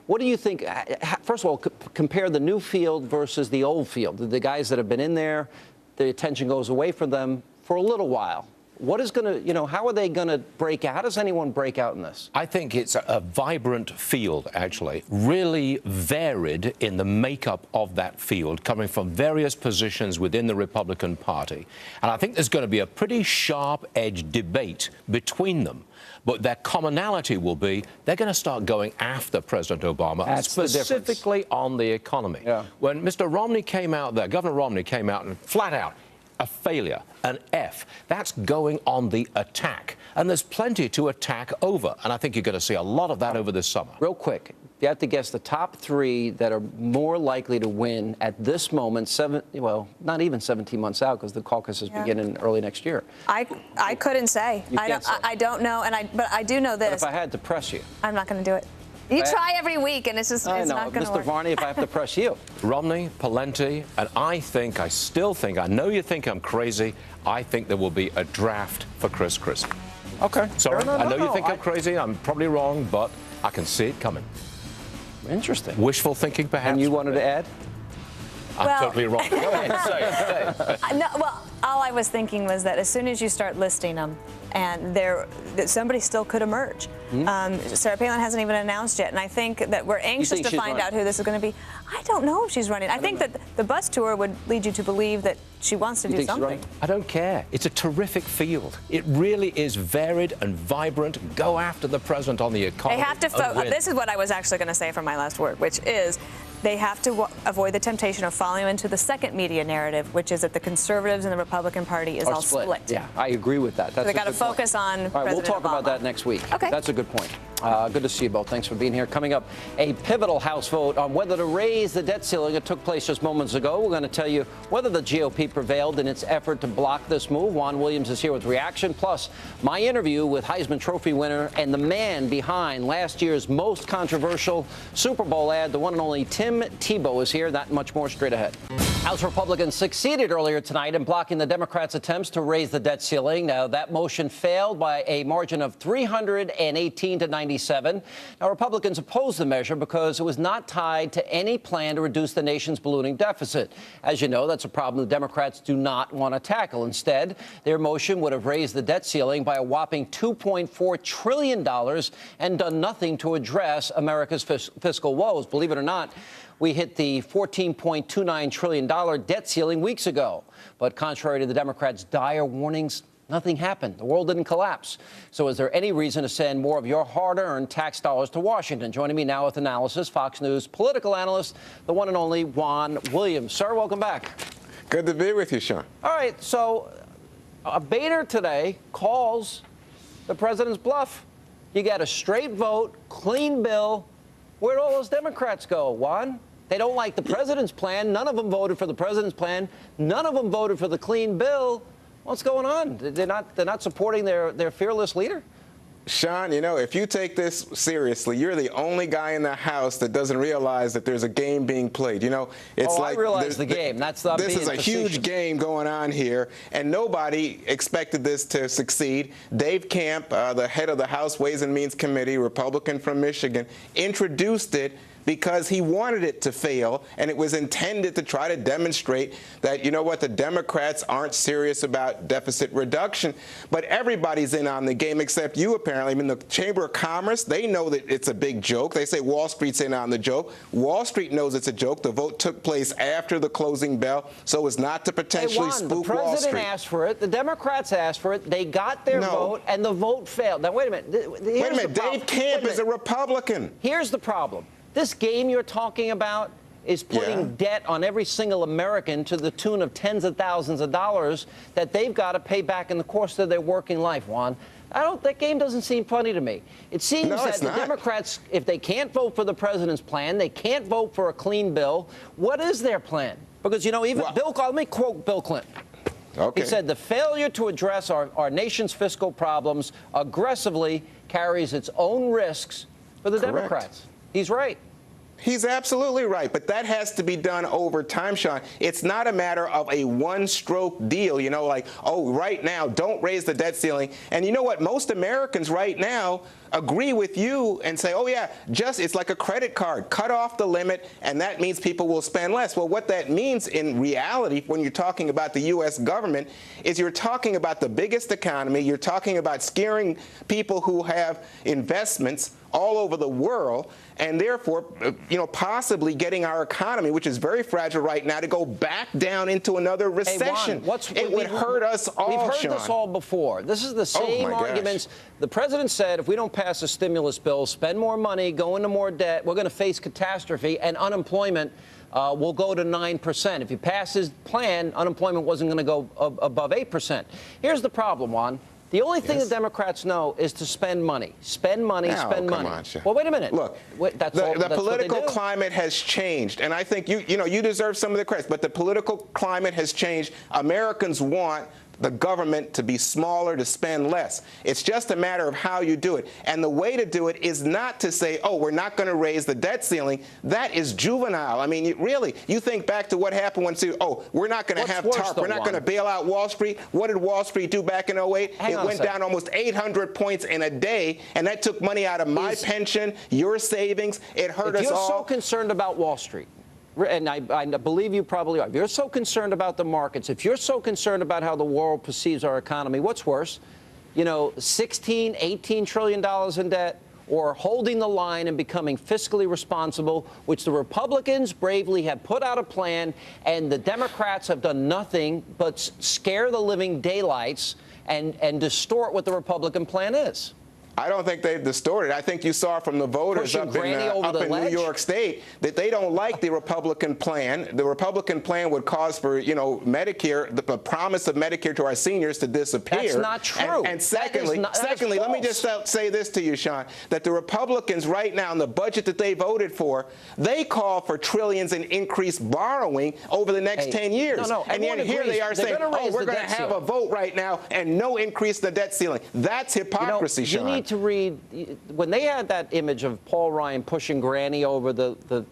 What do you think? First of all, compare the new field versus the old field. The guys that have been in there, the attention goes away from them for a little while. What is going to, how are they going to break out? How does anyone break out in this? I think it's a vibrant field, actually, really varied in the makeup of that field, coming from various positions within the Republican Party. And I think there's going to be a pretty sharp-edged debate between them. But their commonality will be they're going to start going after President Obama, That's specifically on the economy. Yeah. When Mr. Romney came out there, Governor Romney came out and flat out, a failure, an F. That's going on the attack. And there's plenty to attack over. And I think you're going to see a lot of that over this summer. Real quick, you have to guess the top three that are more likely to win at this moment, not even 17 months out, because the caucuses begin in early next year. I couldn't say. I don't know, but I do know this. But if I had to press you. I'm not going to do it. You try every week, and it's not going to work. Mr. Varney, if I have to press you. Romney, Pawlenty, and I still think, I know you think I'm crazy, I think there will be a draft for Chris Christie. Okay. Sorry, I know you think I'm crazy, I'm probably wrong, but I can see it coming. Interesting. Wishful thinking, perhaps. And you wanted to add? I'm totally wrong. Go ahead, say it. No, well, all I was thinking was that as soon as you start listing them, and that somebody still could emerge. Sarah Palin hasn't even announced yet, and I think that we're anxious to find out who this is going to be. I don't know if she's running. I think that the bus tour would lead you to believe that she wants to do something. I don't care. It's a terrific field. It really is varied and vibrant. Go after the president on the economy. They have to focus. This is what I was actually going to say for my last word, which is they have to avoid the temptation of falling into the second media narrative, which is that the conservatives and the Republican Party is all split. Yeah, I agree with that. That's they got to focus on President All right, we'll talk Obama. about that next week. Okay. That's a good point. Good to see you both. Thanks for being here. Coming up, a pivotal House vote on whether to raise the debt ceiling. It took place just moments ago. We're going to tell you whether the GOP prevailed in its effort to block this move. Juan Williams is here with reaction, plus my interview with Heisman Trophy winner and the man behind last year's most controversial Super Bowl ad, the one and only Tim Tebow is here. That and much more straight ahead. House Republicans succeeded earlier tonight in blocking the Democrats' attempts to raise the debt ceiling. Now, that motion failed by a margin of 318 to 97. Now, Republicans opposed the measure because it was not tied to any plan to reduce the nation's ballooning deficit. As you know, that's a problem the Democrats do not want to tackle. Instead, their motion would have raised the debt ceiling by a whopping $2.4 trillion and done nothing to address America's fiscal woes. Believe it or not, we hit the $14.29 trillion debt ceiling weeks ago. But contrary to the Democrats' dire warnings, nothing happened. The world didn't collapse. So is there any reason to send more of your hard-earned tax dollars to Washington? Joining me now with analysis, Fox News political analyst, the one and only Juan Williams. Sir, welcome back. Good to be with you, Sean. All right, so Boehner today calls the president's bluff. You got a straight vote, clean bill. Where'd all those Democrats go, Juan? They don't like the president's plan. None of them voted for the president's plan. None of them voted for the clean bill. What's going on? They're not supporting their fearless leader? Sean, if you take this seriously, you're the only guy in the House that doesn't realize that there's a game being played. It's I realize the game. That's not This is a huge game going on here, and nobody expected this to succeed. Dave Camp, the head of the House Ways and Means Committee, Republican from Michigan, introduced it because he wanted it to fail, and it was intended to try to demonstrate that, the Democrats aren't serious about deficit reduction. But everybody's in on the game except you, apparently. I mean, the Chamber of Commerce, they know that it's a big joke. They say Wall Street's in on the joke. Wall Street knows it's a joke. The vote took place after the closing bell, so as not to potentially spook Wall Street. The president asked for it. The Democrats asked for it. They got their vote, and the vote failed. Now, wait a minute. Wait a minute. Dave Camp is a Republican. Here's the problem. This game you're talking about is putting debt on every single American to the tune of tens of thousands of dollars that they've got to pay back in the course of their working life, Juan. That game doesn't seem funny to me. It seems that the Democrats, if they can't vote for the president's plan, they can't vote for a clean bill. What is their plan? Because, let me quote Bill Clinton. Okay. He said, the failure to address our nation's fiscal problems aggressively carries its own risks for the Democrats. He's right. He's absolutely right, but that has to be done over time, Sean. It's not a matter of a one-stroke deal, right now, don't raise the debt ceiling. And you know what? Most Americans right now agree with you and say, oh, yeah, it's like a credit card. Cut off the limit, and that means people will spend less. Well, what that means in reality, when you're talking about the U.S. government, is you're talking about the biggest economy. You're talking about scaring people who have investments all over the world, and therefore, possibly getting our economy, which is very fragile right now, to go back down into another recession. Hey, Juan, it would hurt us all, We've heard Sean. this all before. This is the same arguments. The president said if we don't pass a stimulus bill, spend more money, go into more debt, we're going to face catastrophe, and unemployment will go to 9%. If he passed his plan, unemployment wasn't going to go above 8%. Here's the problem, Juan. The only thing the Democrats know is to spend money. Spend money, spend money. Well, wait a minute. Look, the political climate has changed, and I think you deserve some of the credit, but the political climate has changed. Americans want the government to be smaller, to spend less. It's just a matter of how you do it. And the way to do it is not to say, oh, we're not going to raise the debt ceiling. That is juvenile. I mean, you think back to what happened when, we're not going to have TARP. We're not going to bail out Wall Street. What did Wall Street do back in 08? It went down almost 800 points in a day, and that took money out of my pension, your savings. It hurt us all. If you're so concerned about Wall Street, and I believe you probably are. If you're so concerned about the markets, if you're so concerned about how the world perceives our economy, what's worse? $16, $18 trillion in debt, or holding the line and becoming fiscally responsible, which the Republicans bravely have put out a plan, and the Democrats have done nothing but scare the living daylights and distort what the Republican plan is. I don't think they've distorted. I think you saw from the voters up in New York State that they don't like the Republican plan. The Republican plan would cause for, Medicare, the promise of Medicare to our seniors to disappear. That's not true. And secondly, let me just say this to you, Sean, that the Republicans right now in the budget that they voted for, they call for trillions in increased borrowing over the next 10 years. And yet here they are saying, oh, we're going to have a vote right now and no increase in the debt ceiling. That's hypocrisy, Sean. You need to read, when they had that image of Paul Ryan pushing Granny over the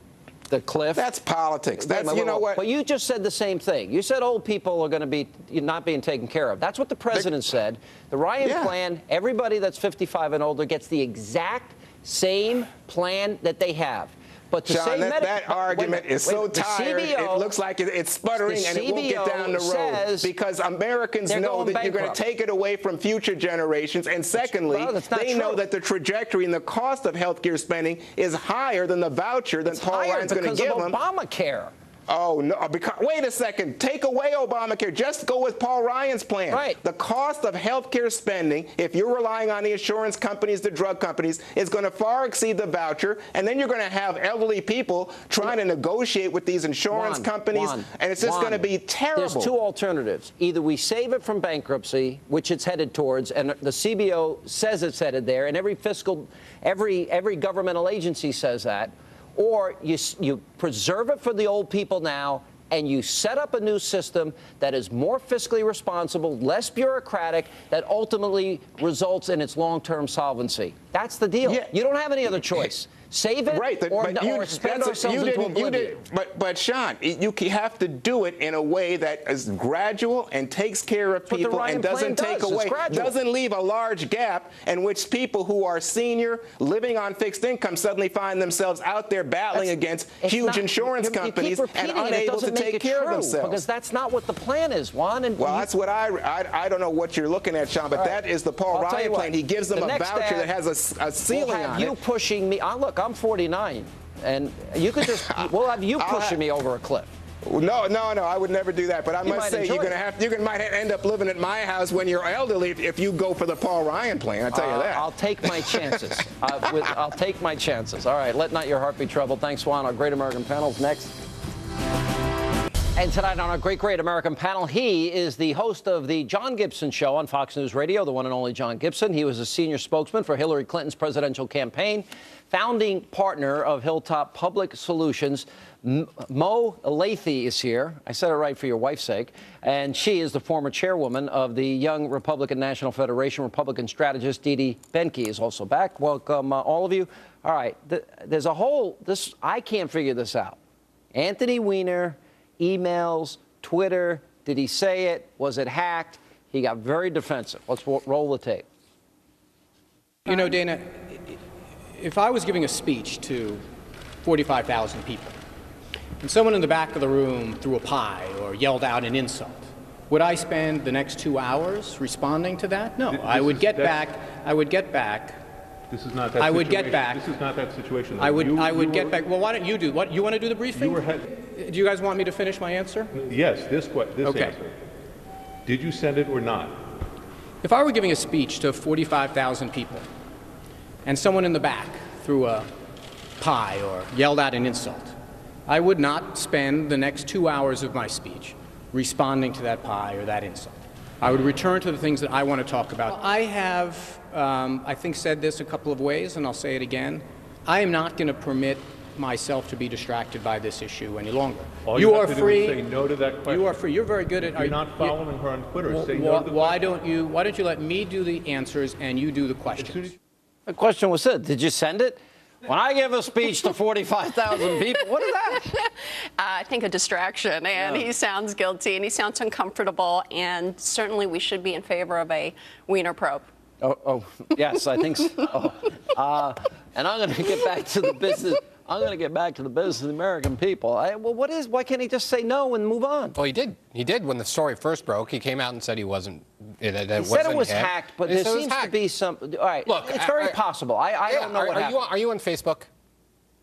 cliff. That's politics. You know what? But you just said the same thing. You said old people are going to be not being taken care of. That's what the president said. The Ryan plan, everybody that's 55 and older gets the exact same plan that they have. But to Sean, that argument is so tired, it looks like it's sputtering and it won't get down the road because Americans know that you're going to take it away from future generations. And secondly, they know that the trajectory and the cost of health care spending is higher than the voucher that Paul Ryan's going to give them. Obamacare. Oh, no. Wait a second. Take away Obamacare. Just go with Paul Ryan's plan. Right. The cost of health care spending, if you're relying on the insurance companies, the drug companies, is going to far exceed the voucher. And then you're going to have elderly people trying to negotiate with these insurance companies. And it's just going to be terrible. There's two alternatives. Either we save it from bankruptcy, which it's headed towards, and the CBO says it's headed there, and every governmental agency says that, or you preserve it for the old people now, and you set up a new system that is more fiscally responsible, less bureaucratic, that ultimately results in its long-term solvency. That's the deal. Yeah. You don't have any other choice. Save it or spend ourselves into oblivion. But Sean, you have to do it in a way that is gradual and takes care of people and doesn't take away, doesn't leave a large gap in which people who are senior, living on fixed income, suddenly find themselves out there battling against huge insurance companies and unable to take care of themselves. Because that's not what the plan is, Juan. Well, that's what I don't know what you're looking at, Sean, but that is the Paul Ryan plan. He gives them a voucher that has a ceiling on it. You pushing me. Look, I'm 49, and you could just, we'll have you pushing me over a cliff. No, I would never do that. But I must say, you might end up living at my house when you're elderly if you go for the Paul Ryan plan. I'll tell you that. I'll take my chances. I'll take my chances. All right, let not your heart be troubled. Thanks, Juan. Our Great American Panel's next. And tonight on our Great American Panel, he is the host of the John Gibson Show on Fox News Radio, the one and only John Gibson. He was a senior spokesman for Hillary Clinton's presidential campaign, founding partner of Hilltop Public Solutions. Mo Lathy is here. I said it right for your wife's sake. And she is the former chairwoman of the Young Republican National Federation. Republican strategist Didi Benke is also back. Welcome, all of you. All right, there's a whole, I can't figure this out. Anthony Weiner, emails, Twitter, did he say it? Was it hacked? He got very defensive. Let's roll the tape. You know, Dana, if I was giving a speech to 45,000 people, and someone in the back of the room threw a pie or yelled out an insult, would I spend the next 2 hours responding to that? No, I would get back. This is not that I situation. would get back. This is not that situation. I would get back. Well, why don't you do what? You want to do the briefing? Do you guys want me to finish my answer? Yes, this Okay. answer. Did you send it or not? If I were giving a speech to 45,000 people and someone in the back threw a pie or yelled out an insult, I would not spend the next 2 hours of my speech responding to that pie or that insult. I would return to the things that I want to talk about. I have, I think, said this a couple of ways, and I'll say it again. I am not going to permit myself to be distracted by this issue any longer. All you have to do is say no to that question. You are free. You're very good at. You're not following her on Twitter. Say no to the why don't you let me do the answers and you do the questions? The question was said. Did you send it? When I give a speech to 45,000 people, what is that? I think a distraction, and he sounds guilty, and he sounds uncomfortable, and certainly we should be in favor of a wiener probe. Oh, yes, I think so. And I'm going to get back to the business. I'm going to get back to the business of the American people. Why can't he just say no and move on? Well, he did. He did when the story first broke. He came out and said he wasn't. He said it was hacked, but there seems to be some. All right, look, it's very possible. I don't know what happened. Are you on Facebook?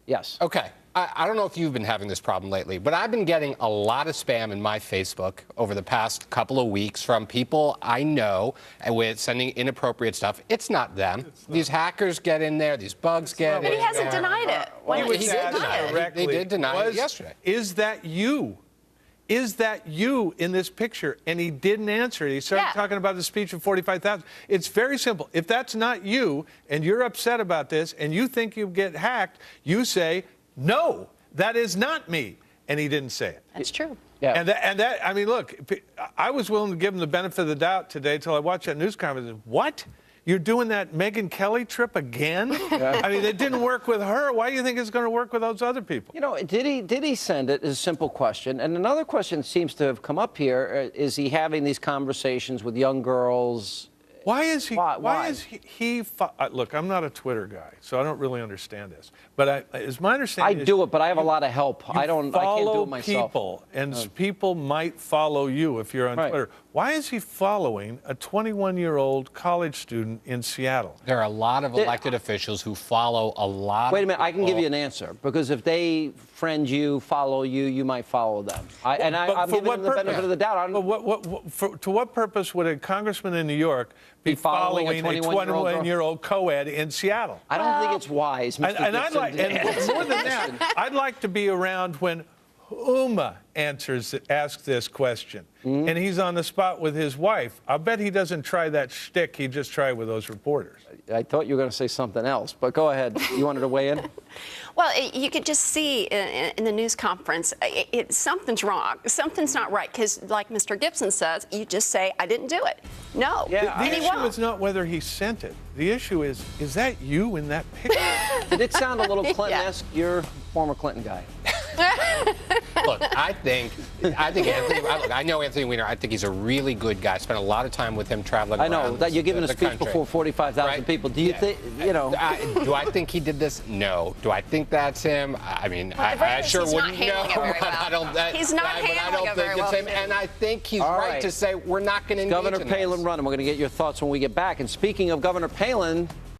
Yes. Okay. I don't know if you've been having this problem lately, but I've been getting a lot of spam in my Facebook over the past couple of weeks from people I know with sending inappropriate stuff. It's not them. These hackers get in there. These bugs get in there. But he hasn't denied it. He did deny it. They did deny it yesterday. Is that you? Is that you in this picture? And he didn't answer it. He started talking about the speech of 45,000. It's very simple. If that's not you and you're upset about this and you think you get hacked, you say, no, that is not me. And he didn't say it. That's true. Yeah. And that, I mean, look, I was willing to give him the benefit of the doubt today till I watched that news conference. What? You're doing that Megyn Kelly trip again? I mean, it didn't work with her. Why do you think it's going to work with those other people? You know, did he send it is a simple question. And another question seems to have come up here. Is he having these conversations with young girls? Why is he? Why is he? Look, I'm not a Twitter guy, so I don't really understand this. But it's my understanding. I do it, but I have a lot of help. I can't do follow it myself. People, and people might follow you if you're on Twitter. Why is he following a 21-year-old college student in Seattle? There are a lot of elected officials who follow a lot. Wait a minute, I can give you an answer because if they friend you, follow you, you might follow them. I'm giving them the benefit of the doubt. To what purpose would a congressman in New York be following a 21-year-old co-ed in Seattle? I don't think it's wise, Mr. And more than that, I'd like to be around when Uma asks this question, and he's on the spot with his wife. I'll bet he doesn't try that shtick he just tried with those reporters. I thought you were going to say something else, but go ahead. You wanted to weigh in? Well, you could just see in the news conference, something's wrong. Something's not right. Because like Mr. Gibson says, you just say, I didn't do it. No. Yeah, the issue is not whether he sent it. The issue is that you in that picture? Did it sound a little Clinton-esque? You're a former Clinton guy. Look, I think Anthony. Look, I know Anthony Weiner. I think he's a really good guy. Spent a lot of time with him traveling. I know that you're giving a speech before 45,000 people. Do you think? You know? Do I think he did this? No. Do I think that's him? I mean, I sure wouldn't know. He's not handling it very well. And I think he's right to say we're not going to engage Governor in Palin this. running. We're going to get your thoughts when we get back. And speaking of Governor Palin,